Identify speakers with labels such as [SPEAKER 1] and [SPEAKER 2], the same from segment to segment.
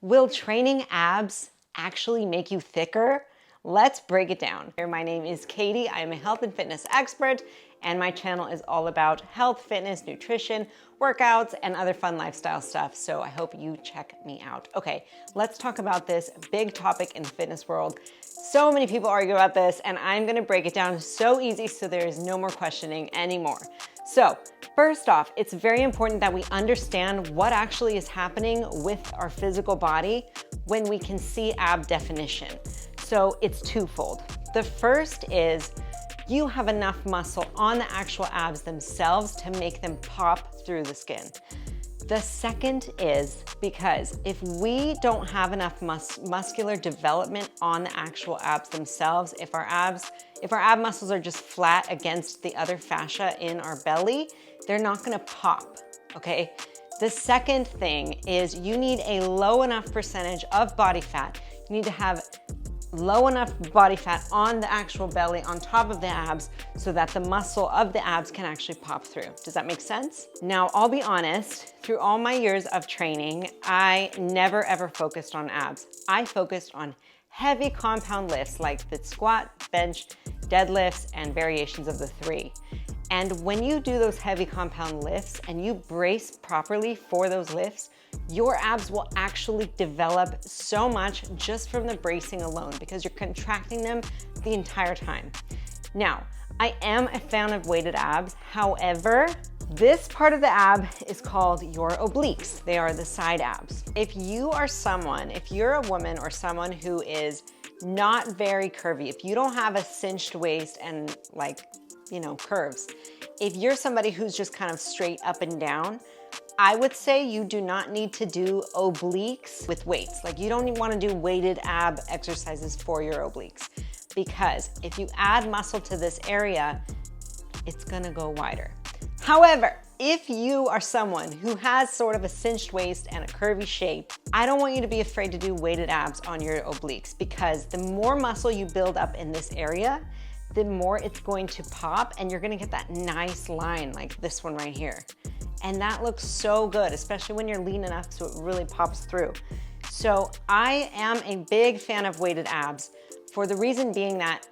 [SPEAKER 1] Will training abs actually make you thicker? Let's break it down. My name is Katie. I am a health and fitness expert, and my channel is all about health, fitness, nutrition, workouts, and other fun lifestyle stuff. So I hope you check me out. Okay, let's talk about this big topic in the fitness world. So many people argue about this, and I'm gonna break it down so easy so there is no more questioning anymore. So first off, it's very important that we understand what actually is happening with our physical body when we can see ab definition. So it's twofold. The first is you have enough muscle on the actual abs themselves to make them pop through the skin. The second is because if we don't have enough muscular development on the actual abs themselves, if our ab muscles are just flat against the other fascia in our belly, they're not gonna pop, okay? The second thing is you need a low enough percentage of body fat. You need to have low enough body fat on the actual belly on top of the abs so that the muscle of the abs can actually pop through. Does that make sense? Now, I'll be honest, through all my years of training, I never ever focused on abs. I focused on heavy compound lifts like the squat, bench, deadlifts, and variations of the three. And when you do those heavy compound lifts and you brace properly for those lifts, your abs will actually develop so much just from the bracing alone because you're contracting them the entire time. Now, I am a fan of weighted abs. However, this part of the ab is called your obliques. They are the side abs. If you're a woman or someone who is not very curvy, if you don't have a cinched waist and curves, if you're somebody who's just kind of straight up and down, I would say you do not need to do obliques with weights. Like, you don't even want to do weighted ab exercises for your obliques, because if you add muscle to this area, it's gonna go wider. However, if you are someone who has sort of a cinched waist and a curvy shape, I don't want you to be afraid to do weighted abs on your obliques, because the more muscle you build up in this area, the more it's going to pop, and you're gonna get that nice line like this one right here. And that looks so good, especially when you're lean enough so it really pops through. So I am a big fan of weighted abs, for the reason being that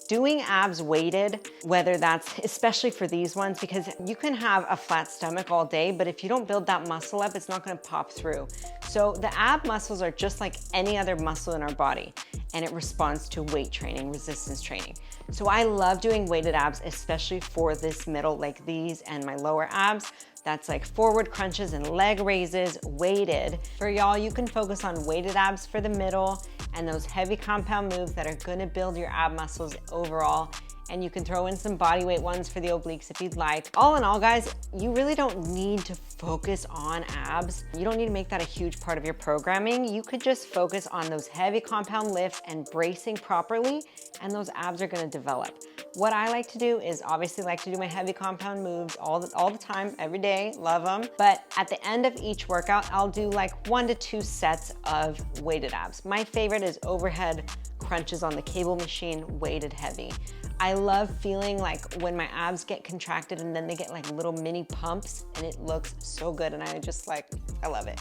[SPEAKER 1] doing abs weighted, whether that's, especially for these ones, because you can have a flat stomach all day, but if you don't build that muscle up, it's not gonna pop through. So the ab muscles are just like any other muscle in our body, and it responds to weight training, resistance training. So I love doing weighted abs, especially for this middle, like these and my lower abs. That's like forward crunches and leg raises, weighted. For y'all, you can focus on weighted abs for the middle and those heavy compound moves that are gonna build your ab muscles overall. And you can throw in some bodyweight ones for the obliques if you'd like. All in all, guys, you really don't need to focus on abs. You don't need to make that a huge part of your programming. You could just focus on those heavy compound lifts and bracing properly, and those abs are gonna develop. What I like to do is obviously like to do my heavy compound moves all the time, every day, love them. But at the end of each workout, I'll do like 1 to 2 sets of weighted abs. My favorite is overhead crunches on the cable machine, weighted heavy. I love feeling like when my abs get contracted and then they get like little mini pumps, and it looks so good, and I love it.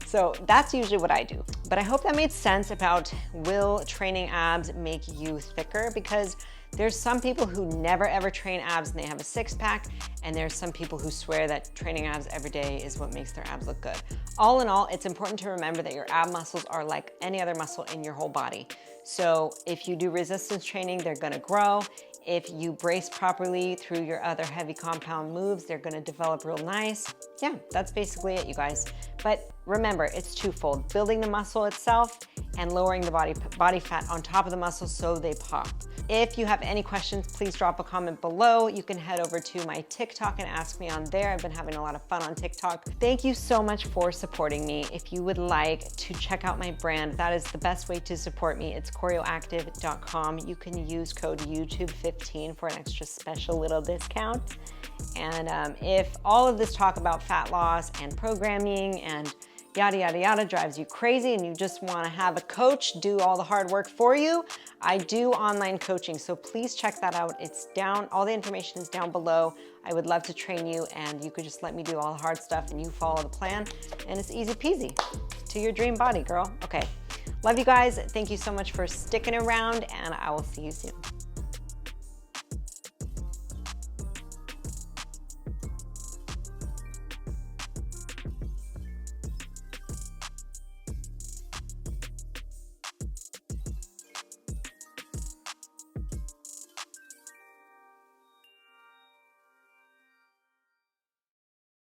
[SPEAKER 1] So that's usually what I do. But I hope that made sense about will training abs make you thicker, because there's some people who never ever train abs and they have a 6-pack, and there's some people who swear that training abs every day is what makes their abs look good. All in all, it's important to remember that your ab muscles are like any other muscle in your whole body. So if you do resistance training, they're gonna grow. If you brace properly through your other heavy compound moves, they're gonna develop real nice. Yeah, that's basically it, you guys. But remember, it's twofold: building the muscle itself and lowering the body fat on top of the muscle so they pop. If you have any questions, please drop a comment below. You can head over to my TikTok and ask me on there. I've been having a lot of fun on TikTok. Thank you so much for supporting me. If you would like to check out my brand, that is the best way to support me. It's corioactive.com. You can use code YouTube15 for an extra special little discount. And if all of this talk about fat loss and programming and yada, yada, yada, drives you crazy and you just wanna have a coach do all the hard work for you, I do online coaching, so please check that out. It's down, all the information is down below. I would love to train you and you could just let me do all the hard stuff and you follow the plan and it's easy peasy to your dream body, girl. Okay, love you guys. Thank you so much for sticking around and I will see you soon.